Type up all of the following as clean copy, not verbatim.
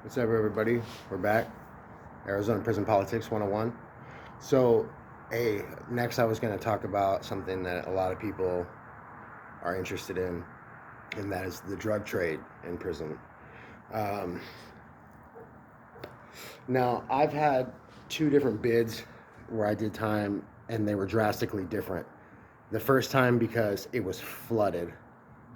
What's up, everybody? We're back. Arizona Prison Politics 101. So, next I was going to talk about something that a lot of people are interested in, and that is the drug trade in prison. Um, Now, I've had two different bids where I did time, and they were drastically different. The first time because it was flooded.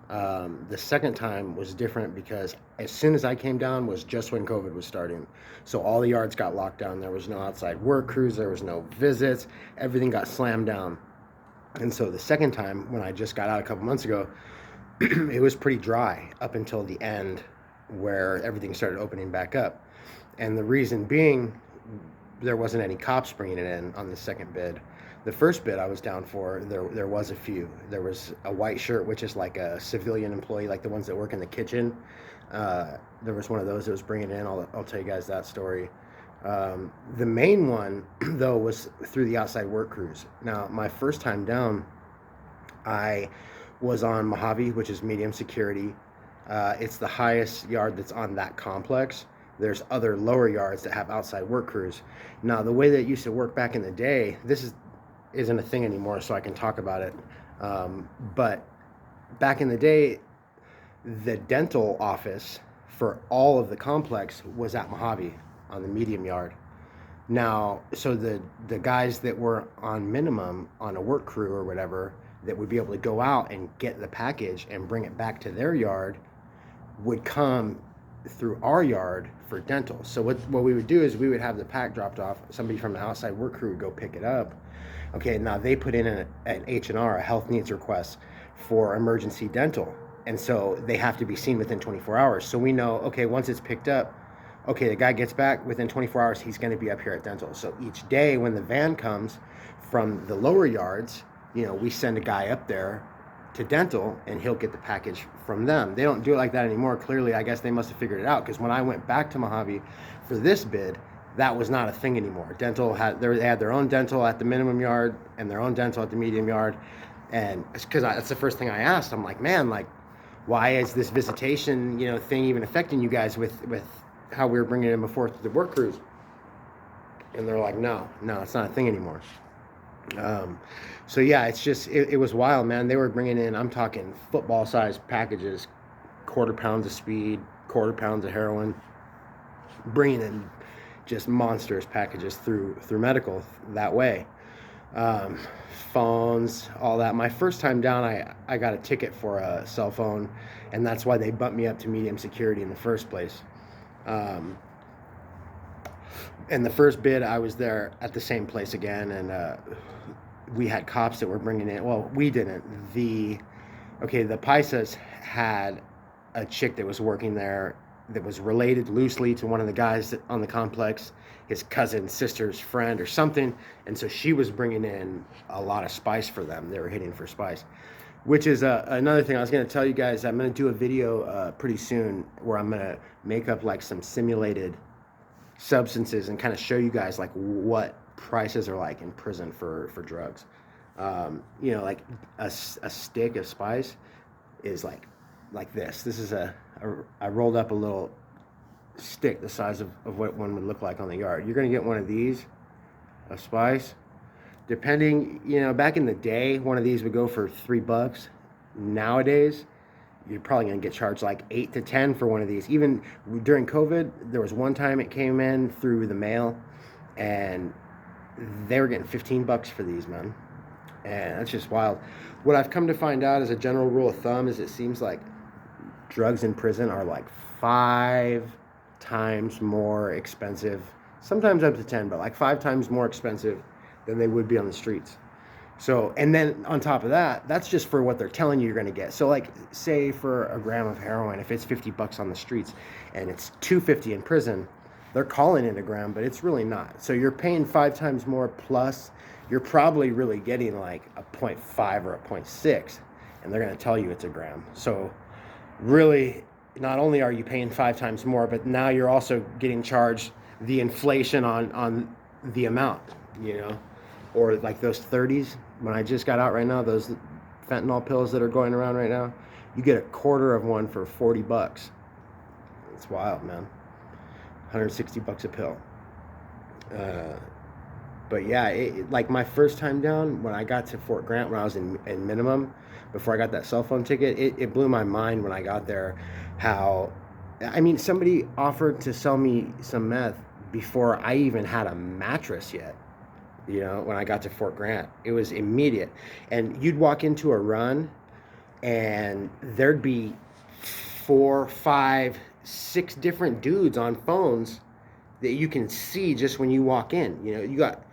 The second time was different because as soon as I came down was just when COVID was starting. So all the yards got locked down. There was no outside work crews. There was no visits. Everything got slammed down. And so the second time, when I just got out a couple months ago, it was pretty dry up until the end where everything started opening back up. And the reason being, there wasn't any cops bringing it in on the second bid. The first bid I was down for, there was a few. There was a white shirt, which is like a civilian employee, like the ones that work in the kitchen. There was one of those that was bringing it in. I'll tell you guys that story. The main one, though, was through the outside work crews. Now, my first time down, I was on Mojave, which is medium security. It's the highest yard that's on that complex. There's other lower yards that have outside work crews. Now, the way that it used to work back in the day, isn't a thing anymore, so I can talk about it. But back in the day, the dental office for all of the complex was at Mojave on the medium yard. Now, so the guys that were on minimum on a work crew or whatever that would be able to go out and get the package and bring it back to their yard would come through our yard for dental. So what we would do is we would have the pack dropped off. Somebody from the outside work crew would go pick it up. Okay, now they put in an H&R, a health needs request for emergency dental. And so they have to be seen within 24 hours. So we know, okay, once it's picked up, okay, the guy gets back within 24 hours, he's going to be up here at dental. So each day when the van comes from the lower yards, we send a guy up there to dental and he'll get the package from them. They don't do it like that anymore. Clearly, I guess they must have figured it out, because when I went back to Mojave for this bid, that was not a thing anymore. Dental they had their own dental at the minimum yard and their own dental at the medium yard. And because that's the first thing I asked. I'm like, man, like, why is this visitation, thing even affecting you guys with how we were bringing it in before to the work crews? And they're like, no, it's not a thing anymore. So yeah, it's just, it was wild, man. They were bringing in, I'm talking football-sized packages, quarter pounds of speed, quarter pounds of heroin, bringing in just monstrous packages through medical that way. Phones, all that. My first time down, I got a ticket for a cell phone, and that's why they bumped me up to medium security in the first place. And the first bid, I was there at the same place again, and we had cops that were bringing in. Well, we didn't. The Paisas had a chick that was working there that was related loosely to one of the guys on the complex, his cousin, sister's friend or something. And so she was bringing in a lot of spice for them. They were hitting for spice, which is another thing I was going to tell you guys. I'm going to do a video pretty soon where I'm going to make up like some simulated substances and kind of show you guys like what prices are like in prison for drugs. Like a stick of spice is like this. This is I rolled up a little stick the size of what one would look like on the yard. You're going to get one of these of spice. Depending, back in the day, one of these would go for $3. Nowadays, you're probably going to get charged like 8 to 10 for one of these. Even during COVID, there was one time it came in through the mail, and they were getting $15 for these, man. And that's just wild. What I've come to find out as a general rule of thumb is it seems like drugs in prison are like 5 times more expensive, sometimes up to 10, but like 5 times more expensive than they would be on the streets. So, and then on top of that, that's just for what they're telling you you're going to get. So like, say for a gram of heroin, if it's $50 on the streets and it's $2.50 in prison, they're calling it a gram, but it's really not. So you're paying 5 times more, plus you're probably really getting like a 0.5 or a 0.6, and they're going to tell you it's a gram. So really, not only are you paying 5 times more, but now you're also getting charged the inflation on the amount, or like those 30s. When I just got out right now, those fentanyl pills that are going around right now, you get a quarter of one for $40. It's wild, man. $160 a pill. But yeah, like my first time down when I got to Fort Grant when I was in minimum, before I got that cell phone ticket, it blew my mind when I got there. How, I mean, somebody offered to sell me some meth before I even had a mattress yet. You know, when I got to Fort Grant, it was immediate. And you'd walk into a run, and there'd be 4, 5, 6 different dudes on phones that you can see just when you walk in. You know, you got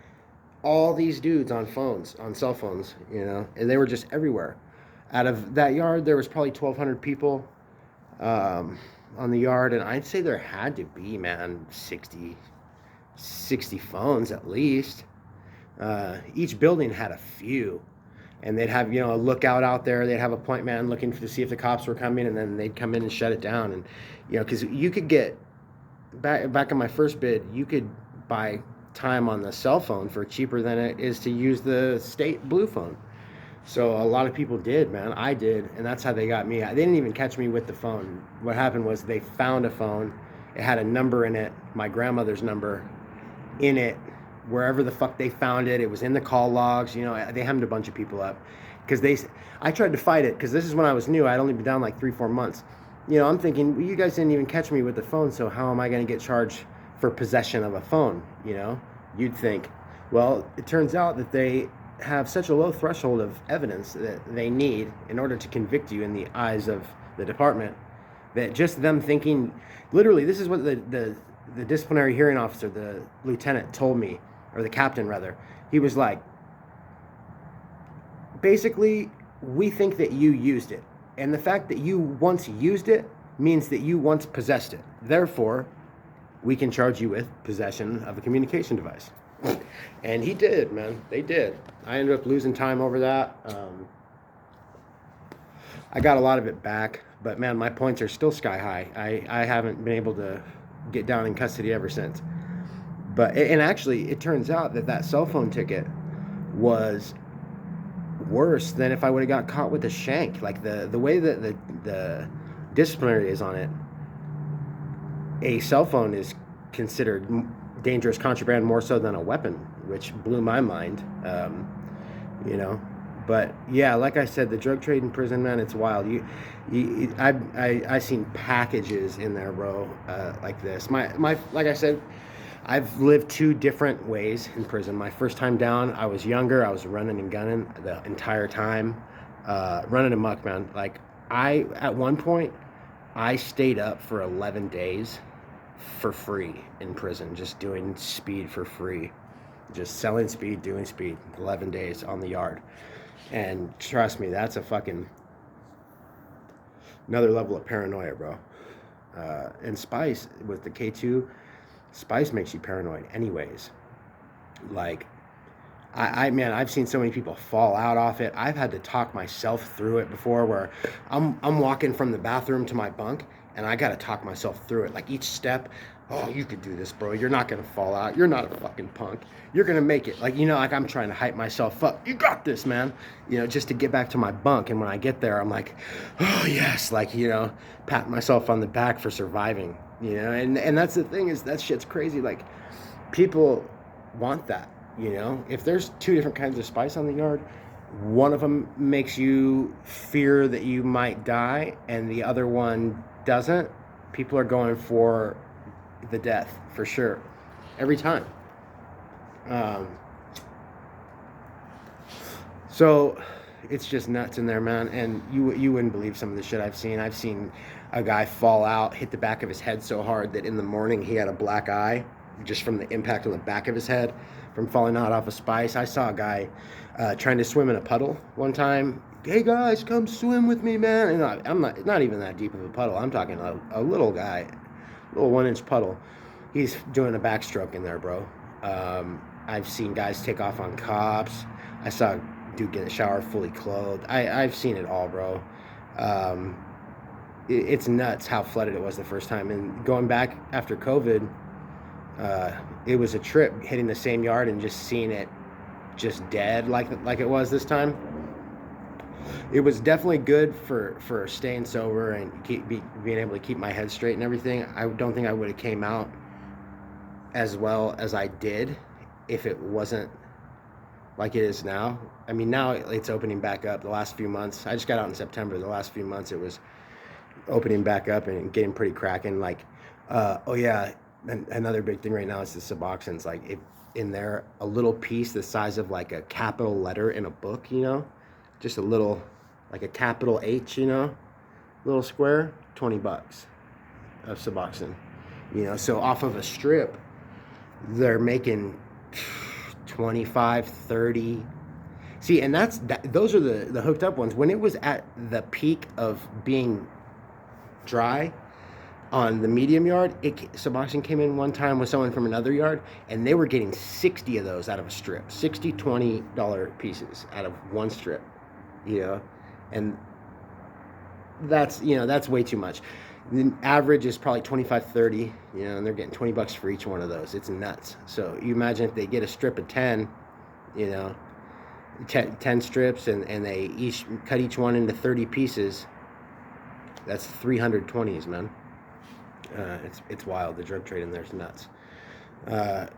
all these dudes on phones, on cell phones, you know, and they were just everywhere. Out of that yard, there was probably 1,200 people on the yard, and I'd say there had to be, man, 60 phones at least. Each building had a few, and they'd have, you know, a lookout out there. They'd have a point man looking to see if the cops were coming, and then they'd come in and shut it down. And you know, because you could get back in my first bid, you could buy time on the cell phone for cheaper than it is to use the state blue phone. So a lot of people did, man. I did, and that's how they got me. They didn't even catch me with the phone. What happened was they found a phone. It had a number in it, my grandmother's number in it, wherever the fuck they found it. It was in the call logs. You know, they hemmed a bunch of people up because I tried to fight it because this is when I was new. I'd only been down like 3-4 months. You know, I'm thinking, well, you guys didn't even catch me with the phone, so how am I going to get charged for possession of a phone? You know, you'd think. Well, it turns out that they have such a low threshold of evidence that they need in order to convict you in the eyes of the department, that just them thinking, literally, this is what the disciplinary hearing officer, the lieutenant, told me, or the captain rather. He was like, basically, we think that you used it, and the fact that you once used it means that you once possessed it. Therefore, we can charge you with possession of a communication device. And he did, man. They did. I ended up losing time over that. I got a lot of it back, but man, my points are still sky high. I haven't been able to get down in custody ever since. But, and actually, it turns out that cell phone ticket was worse than if I would have got caught with a shank. Like the way that the disciplinary is on it, a cell phone is considered dangerous contraband more so than a weapon, which blew my mind. You know, but yeah, like I said, the drug trade in prison, man, it's wild. I seen packages in there, bro, like this. My like I said, I've lived 2 different ways in prison. My first time down, I was younger. I was running and gunning the entire time, running amok, man. Like at one point, I stayed up for 11 days for free in prison, just doing speed for free, just selling speed, doing speed, 11 days on the yard. And trust me, that's a fucking another level of paranoia, bro. And Spice with the K2, Spice makes you paranoid anyways. Like, man, I've seen so many people fall out off it. I've had to talk myself through it before, where I'm walking from the bathroom to my bunk, and I gotta talk myself through it. Like each step, oh, you could do this, bro. You're not gonna fall out. You're not a fucking punk. You're gonna make it. Like, you know, like I'm trying to hype myself up. You got this, man. You know, just to get back to my bunk. And when I get there, I'm like, oh yes, like, you know, pat myself on the back for surviving. You know, and that's the thing, is that shit's crazy. Like, people want that. You know, if there's 2 different kinds of spice on the yard, one of them makes you fear that you might die, and the other one doesn't. People are going for the death for sure, every time. So it's just nuts in there, man. And you wouldn't believe some of the shit I've seen. I've seen a guy fall out, hit the back of his head so hard that in the morning he had a black eye just from the impact on the back of his head from falling out off a spice. I saw a guy trying to swim in a puddle one time. Hey guys, come swim with me, man. And I'm not even that deep of a puddle. I'm talking a little guy, little 1-inch puddle. He's doing a backstroke in there, bro. I've seen guys take off on cops. I saw a dude get in the shower fully clothed. I've seen it all, bro. It's nuts how flooded it was the first time. And going back after COVID, it was a trip hitting the same yard and just seeing it just dead like it was this time. It was definitely good for staying sober and being able to keep my head straight and everything. I don't think I would have came out as well as I did if it wasn't like it is now. I mean, now it's opening back up. The last few months, I just got out in September. The last few months, it was opening back up and getting pretty cracking. Like, oh yeah, another big thing right now is the Suboxones. Like, if in there, a little piece the size of like a capital letter in a book, you know, just a little, like a capital H, you know, little square, $20 of Suboxone. You know, so off of a strip, they're making 25, 30. See, and those are the hooked up ones. When it was at the peak of being dry on the medium yard, Suboxone came in one time with someone from another yard, and they were getting 60 of those out of a strip. 60 $20 pieces out of one strip, you know, and that's, you know, that's way too much. The average is probably 25, 30, you know, and they're getting $20 for each one of those. It's nuts. So you imagine if they get a strip of 10, you know, 10 strips, and they each cut each one into 30 pieces, that's 320s, man. It's wild. The drug trade in there is nuts. That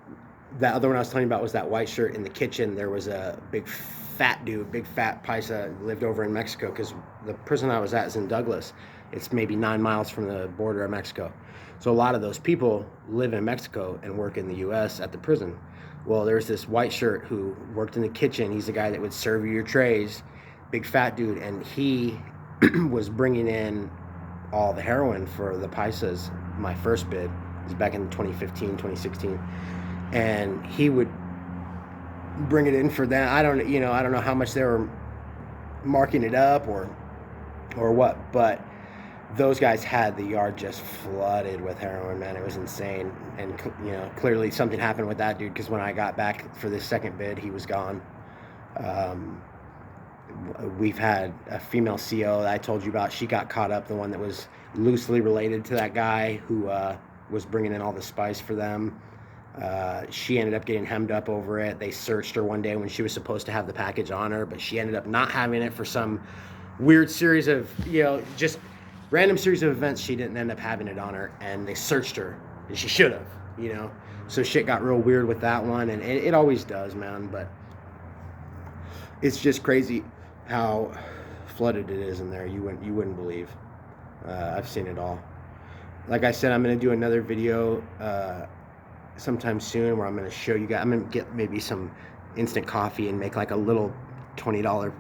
other one I was telling you about was that white shirt in the kitchen. There was a big fat dude, big fat paisa, lived over in Mexico, because the prison I was at is in Douglas. It's maybe 9 miles from the border of Mexico. So a lot of those people live in Mexico and work in the U.S. at the prison. Well, there's this white shirt who worked in the kitchen. He's the guy that would serve you your trays, big fat dude, and he was bringing in all the heroin for the paisas. My first bid was back in 2015, 2016, and he would bring it in for them. I don't know how much they were marking it up or what, but those guys had the yard just flooded with heroin, man. It was insane. And, you know, clearly something happened with that dude, because when I got back for this second bid, he was gone. We've had a female CO that I told you about. She got caught up, the one that was loosely related to that guy who was bringing in all the spice for them. She ended up getting hemmed up over it. They searched her one day when she was supposed to have the package on her, but she ended up not having it for some weird series of, you know, just random series of events. She didn't end up having it on her, and they searched her, and she should have, you know. So shit got real weird with that one, and it always does, man. But it's just crazy how flooded it is in there. You wouldn't believe. I've seen it all. Like I said, I'm gonna do another video sometime soon where I'm gonna show you guys. I'm gonna get maybe some instant coffee and make like a little $20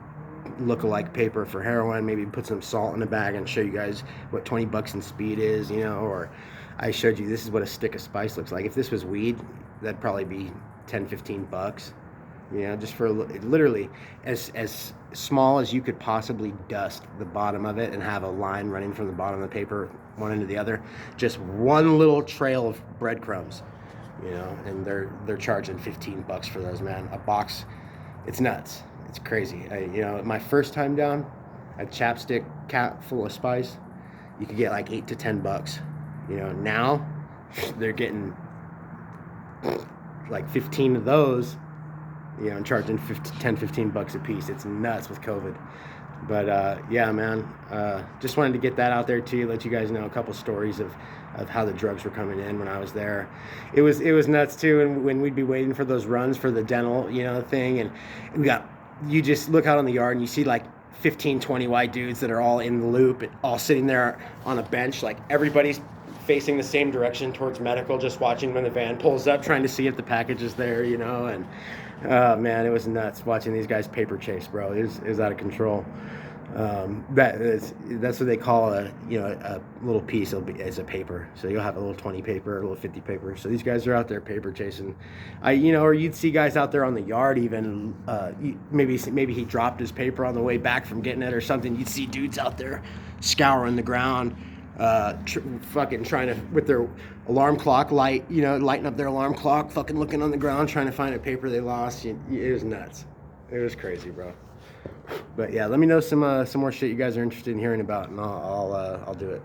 look-alike paper for heroin, maybe put some salt in a bag and show you guys what $20 in speed is, you know. Or I showed you, this is what a stick of spice looks like. If this was weed, that'd probably be 10, $15, you know, just for literally as small as you could possibly dust the bottom of it and have a line running from the bottom of the paper one end to the other, just one little trail of breadcrumbs, you know. And they're charging $15 for those, man. A box. It's nuts. It's crazy. You know, my first time down, a chapstick cap full of spice, you could get like $8 to $10. You know, now they're getting like 15 of those, you know, and charging $10-15 a piece. It's nuts with COVID. But yeah, man, just wanted to get that out there to you, let you guys know a couple stories of how the drugs were coming in when I was there. It was nuts too, and when we'd be waiting for those runs for the dental, you know, thing, and you just look out on the yard and you see like 15, 20 white dudes that are all in the loop, all sitting there on a bench, like everybody's facing the same direction towards medical, just watching when the van pulls up, trying to see if the package is there, you know. And man, it was nuts watching these guys paper chase, bro. It was out of control. That's what they call a little piece is a paper. So you'll have a little 20 paper, a little 50 paper. So these guys are out there paper chasing. Or you'd see guys out there on the yard even. Maybe he dropped his paper on the way back from getting it or something. You'd see dudes out there scouring the ground, fucking trying to, with their alarm clock light, you know, lighting up their alarm clock, fucking looking on the ground, trying to find a paper they lost. It was nuts. It was crazy, bro. But yeah, let me know some more shit you guys are interested in hearing about, and I'll do it.